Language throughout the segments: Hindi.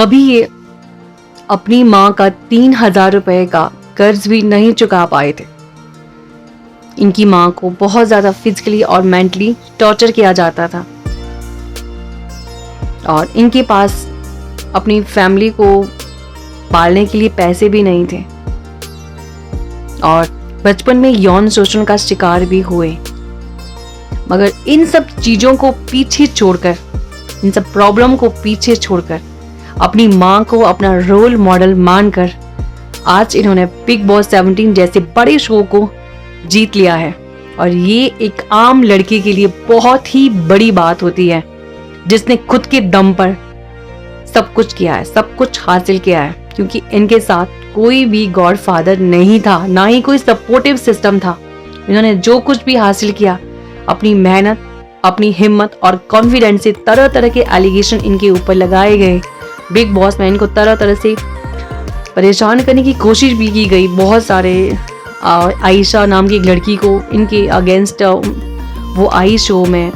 कभी ये अपनी माँ का 3,000 रुपए का कर्ज भी नहीं चुका पाए थे। इनकी माँ को बहुत ज़्यादा फिजिकली और मेंटली टॉर्चर किया जाता था और इनके पास अपनी फैमिली को पालने के लिए पैसे भी नहीं थे और बचपन में यौन शोषण का शिकार भी हुए। मगर इन सब चीज़ों को पीछे छोड़कर, इन सब प्रॉब्लम को पीछे छोड़कर, अपनी माँ को अपना रोल मॉडल मानकर आज इन्होंने बिग बॉस 17 जैसे बड़े शो को जीत लिया है। और ये एक आम लड़के के लिए बहुत ही बड़ी बात होती है, जिसने खुद के दम पर सब कुछ किया है, सब कुछ हासिल किया है, क्योंकि इनके साथ कोई भी गॉड फादर नहीं था, ना ही कोई सपोर्टिव सिस्टम था। इन्होंने जो कुछ भी हासिल किया अपनी मेहनत, अपनी हिम्मत और कॉन्फिडेंस से। तरह तरह के एलिगेशन इनके ऊपर लगाए गए। बिग बॉस में इनको तरह तरह से परेशान करने की कोशिश भी की गई। बहुत सारे आयशा नाम की एक लड़की को इनके अगेंस्ट वो आई शो में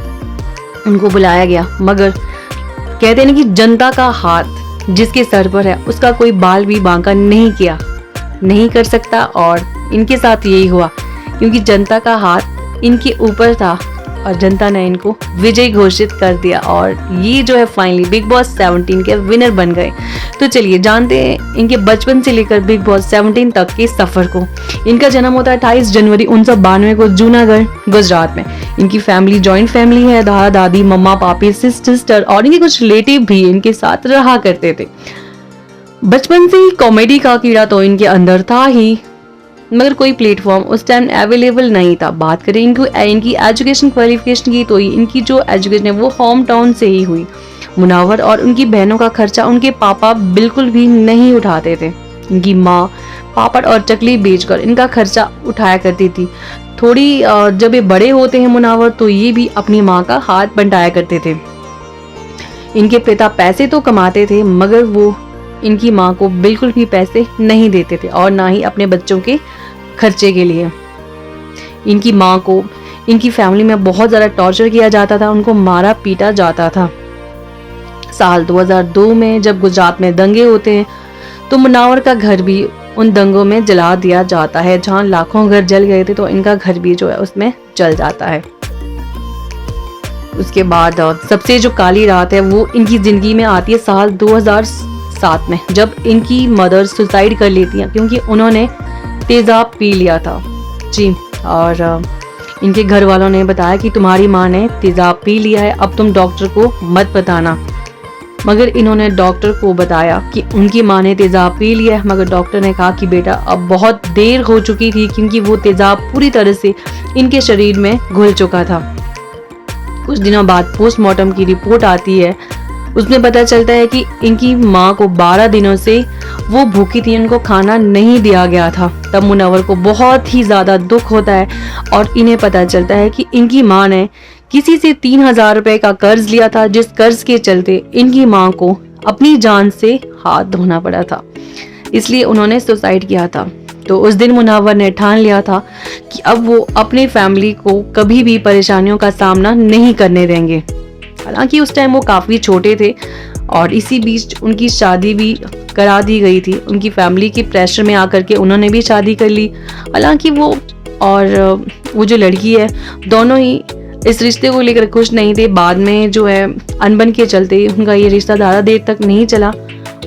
उनको बुलाया गया। मगर कहते हैं कि जनता का हाथ जिसके सर पर है उसका कोई बाल भी बांका नहीं कर सकता। और इनके साथ यही हुआ, क्योंकि जनता का हाथ इनके ऊपर था और जनता ने इनको विजयी घोषित कर दिया और ये जो है फाइनली बिग बॉस 17 के विनर बन गए। तो चलिए जानते हैं इनके बचपन से लेकर बिग बॉस 17 तक के सफर को। इनका जन्म होता है 28 जनवरी 1992 को जूनागढ़, गुजरात में। इनकी फैमिली जॉइंट फैमिली है। दादा दादी, मम्मा पापी, सिस्टर और इनके कुछ रिलेटिव भी इनके साथ रहा करते थे। बचपन से ही कॉमेडी का कीड़ा तो इनके अंदर था ही, मगर कोई प्लेटफॉर्म उस टाइम अवेलेबल नहीं था। बात करें इनकी एजुकेशन क्वालिफिकेशन की, तो इनकी जो एजुकेशन है वो होम टाउन से ही हुई। मुनावर और उनकी बहनों का खर्चा उनके पापा बिल्कुल भी नहीं उठाते थे। इनकी माँ पापड़ और चकली बेचकर इनका खर्चा उठाया करती थी। थोड़ी जब ये बड़े होते हैं मुनावर, तो ये भी अपनी माँ का हाथ बंटाया करते थे। इनके पिता पैसे तो कमाते थे, मगर वो इनकी माँ को बिल्कुल भी पैसे नहीं देते थे और ना ही अपने बच्चों के खर्चे के लिए। इनकी माँ को इनकी फैमिली में बहुत ज़्यादा टॉर्चर किया जाता था, उनको मारा पीटा जाता था। साल 2002 में जब गुजरात में दंगे होते हैं, तो मुनावर का घर भी उन दंगों में जला दिया जाता है। जहाँ लाखों घर जल गए थे, तो इनका घर भी जो है उसमें जल जाता है। उसके बाद सबसे जो काली रात है वो इनकी जिंदगी में आती है साल 2007 में, जब इनकी मदर सुसाइड कर लेती हैं, क्योंकि उन्होंने तेजाब पी लिया था जी। और इनके घर वालों ने बताया कि तुम्हारी माँ ने तेजाब पी लिया है, अब तुम डॉक्टर को मत बताना। मगर इन्होंने डॉक्टर को बताया कि उनकी माँ ने तेजाब पी लिया है, मगर डॉक्टर ने कहा कि बेटा अब बहुत देर हो चुकी थी, क्योंकि वो तेजाब पूरी तरह से इनके शरीर में घुल चुका था। कुछ दिनों बाद पोस्टमार्टम की रिपोर्ट आती है, उसमें पता चलता है कि इनकी माँ को 12 दिनों से वो भूखी थी, उनको खाना नहीं दिया गया था। तब मुनव्वर को बहुत ही ज़्यादा दुख होता है और इन्हें पता चलता है कि इनकी माँ ने किसी से 3,000 रुपए का कर्ज लिया था, जिस कर्ज के चलते इनकी माँ को अपनी जान से हाथ धोना पड़ा था, इसलिए उन्होंने सुसाइड किया था। तो उस दिन मुनव्वर ने ठान लिया था कि अब वो अपनी फैमिली को कभी भी परेशानियों का सामना नहीं करने देंगे। हालांकि उस टाइम वो काफ़ी छोटे थे और इसी बीच उनकी शादी भी करा दी गई थी। उनकी फैमिली के प्रेशर में आकर के उन्होंने भी शादी कर ली। हालांकि वो और वो जो लड़की है, दोनों ही इस रिश्ते को लेकर खुश नहीं थे। बाद में जो है अनबन के चलते उनका ये रिश्ता ज़्यादा देर तक नहीं चला।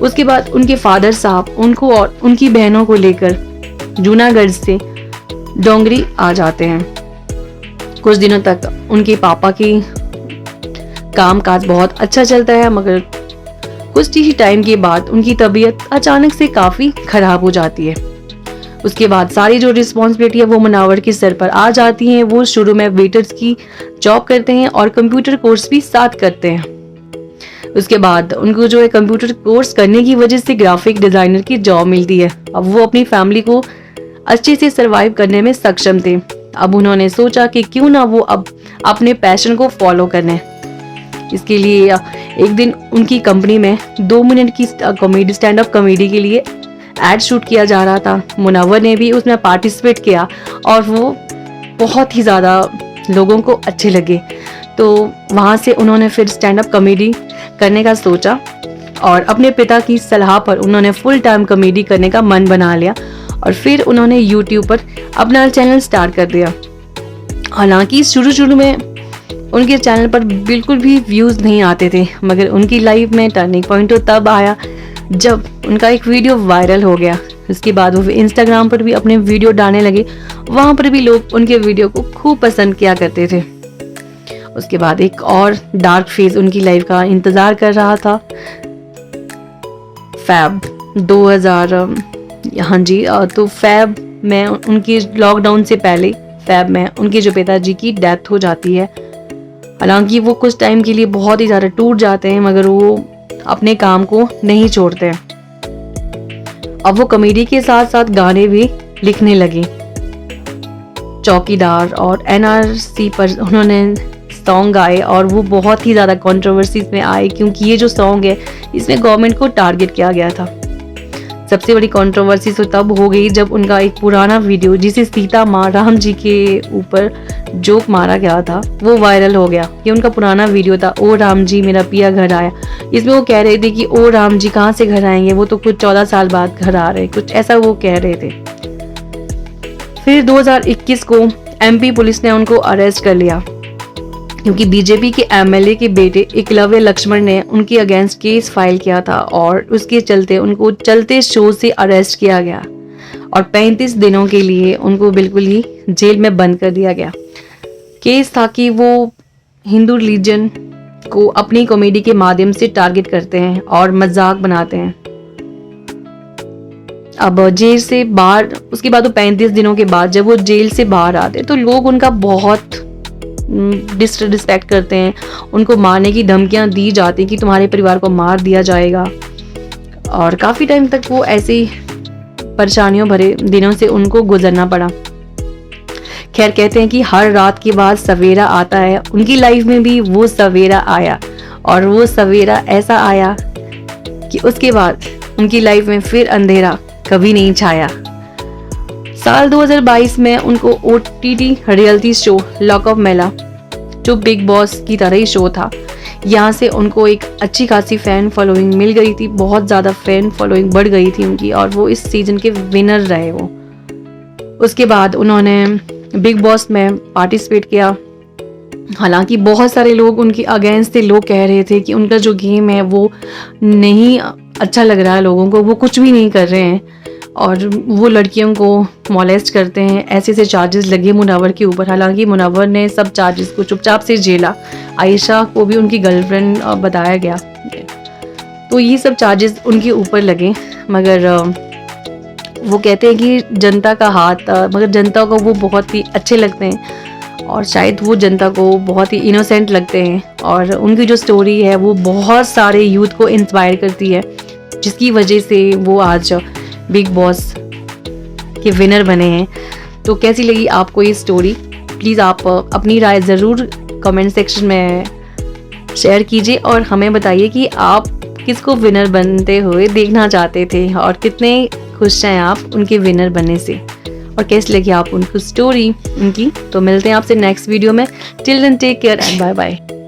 उसके बाद उनके फादर साहब उनको और उनकी बहनों को लेकर जूनागढ़ से डोंगरी आ जाते हैं। कुछ दिनों तक उनके पापा की काम काज बहुत अच्छा चलता है, मगर कुछ ही टाइम के बाद उनकी तबीयत अचानक से काफ़ी खराब हो जाती है। उसके बाद सारी जो रिस्पॉन्सिबिलिटी है वो मुनव्वर के सर पर आ जाती हैं। वो शुरू में वेटर्स की जॉब करते हैं और कंप्यूटर कोर्स भी साथ करते हैं। उसके बाद उनको जो है कंप्यूटर कोर्स करने की वजह से ग्राफिक डिज़ाइनर की जॉब मिलती है। अब वो अपनी फैमिली को अच्छे से सर्वाइव करने में सक्षम थे। अब उन्होंने सोचा कि क्यों ना वो अब अपने पैशन को फॉलो करें। इसके लिए एक दिन उनकी कंपनी में 2 मिनट की कॉमेडी स्टैंड अप कॉमेडी के लिए एड शूट किया जा रहा था। मुनव्वर ने भी उसमें पार्टिसिपेट किया और वो बहुत ही ज़्यादा लोगों को अच्छे लगे। तो वहाँ से उन्होंने फिर स्टैंड अप कॉमेडी करने का सोचा और अपने पिता की सलाह पर उन्होंने फुल टाइम कॉमेडी करने का मन बना लिया और फिर उन्होंने यूट्यूब पर अपना चैनल स्टार्ट कर दिया। हालांकि शुरू में उनके चैनल पर बिल्कुल भी व्यूज़ नहीं आते थे, मगर उनकी लाइफ में टर्निंग पॉइंट तो तब आया जब उनका एक वीडियो वायरल हो गया। उसके बाद वो इंस्टाग्राम पर भी अपने वीडियो डालने लगे, वहाँ पर भी लोग उनके वीडियो को खूब पसंद किया करते थे। उसके बाद एक और डार्क फेज उनकी लाइफ का इंतज़ार कर रहा था। फैब 2000 हाँ जी, तो फैब में उनकी लॉकडाउन से पहले फैब में उनके जो पिताजी की डेथ हो जाती है। हालांकि वो कुछ टाइम के लिए बहुत ही ज़्यादा टूट जाते हैं, मगर वो अपने काम को नहीं छोड़ते। अब वो कॉमेडी के साथ साथ गाने भी लिखने लगे। चौकीदार और एनआरसी पर उन्होंने सॉन्ग गाए और वो बहुत ही ज़्यादा कंट्रोवर्सीज में आए, क्योंकि ये जो सॉन्ग है इसमें गवर्नमेंट को टारगेट किया गया था। सबसे बड़ी कंट्रोवर्सी तो तब हो गई जब उनका एक पुराना वीडियो जिसे सीता माँ राम जी के ऊपर जोक मारा गया था वो वायरल हो गया। ये उनका पुराना वीडियो था, ओ राम जी मेरा पिया घर आया। इसमें वो कह रहे थे कि ओ राम जी कहाँ से घर आएंगे, वो तो कुछ 14 साल बाद घर आ रहे, कुछ ऐसा वो कह रहे थे। फिर 2021 को एमपी पुलिस ने उनको अरेस्ट कर लिया, क्योंकि बीजेपी के एमएलए के बेटे एकलव्य लक्ष्मण ने उनके अगेंस्ट केस फाइल किया था और उसके चलते उनको चलते शो से अरेस्ट किया गया और 35 दिनों के लिए उनको बिल्कुल ही जेल में बंद कर दिया गया। केस था कि वो हिंदू रिलीजन को अपनी कॉमेडी के माध्यम से टारगेट करते हैं और मजाक बनाते हैं। अब जेल से बाहर, उसके बाद 35 दिनों के बाद जब वो जेल से बाहर आते तो लोग उनका बहुत डिसरिस्पेक्ट करते हैं, उनको मारने की धमकियां दी जाती कि तुम्हारे परिवार को मार दिया जाएगा। और काफ़ी टाइम तक वो ऐसे ही परेशानियों भरे दिनों से उनको गुजरना पड़ा। खैर, कहते हैं कि हर रात के बाद सवेरा आता है। उनकी लाइफ में भी वो सवेरा आया और वो सवेरा ऐसा आया कि उसके बाद उनकी लाइफ में फिर अंधेरा कभी नहीं छाया। साल 2022 में उनको OTT reality show lock of मेला, जो बिग बॉस की तरह ही शो था, यहाँ से उनको एक अच्छी खासी फैन फॉलोइंग मिल गई थी। बहुत ज़्यादा फैन फॉलोइंग बढ़ गई थी उनकी और वो इस सीजन के विनर रहे वो। उसके बाद उन्होंने बिग बॉस में पार्टिसिपेट किया। हालांकि बहुत सारे लोग उनके अगेंस्ट थे, लोग कह रहे थे कि उनका जो गेम है वो नहीं अच्छा लग रहा है लोगों को, वो कुछ भी नहीं कर रहे हैं और वो लड़कियों को मॉलेस्ट करते हैं। ऐसे चार्जेस लगे मुनव्वर के ऊपर। हालांकि मुनव्वर ने सब चार्जेस को चुपचाप से झेला। आयशा को भी उनकी गर्लफ्रेंड बताया गया, तो ये सब चार्जेस उनके ऊपर लगे। मगर वो कहते हैं कि जनता का हाथ, मगर जनता को वो बहुत ही अच्छे लगते हैं और शायद वो जनता को बहुत ही इनोसेंट लगते हैं। और उनकी जो स्टोरी है वो बहुत सारे यूथ को इंस्पायर करती है, जिसकी वजह से वो आज बिग बॉस के विनर बने हैं। तो कैसी लगी आपको ये स्टोरी? प्लीज़ आप अपनी राय ज़रूर कमेंट सेक्शन में शेयर कीजिए और हमें बताइए कि आप किसको विनर बनते हुए देखना चाहते थे और कितने खुश हैं आप उनके विनर बनने से, और कैसी लगी आप उनको स्टोरी उनकी। तो मिलते हैं आपसे नेक्स्ट वीडियो में। Till then take care and bye bye.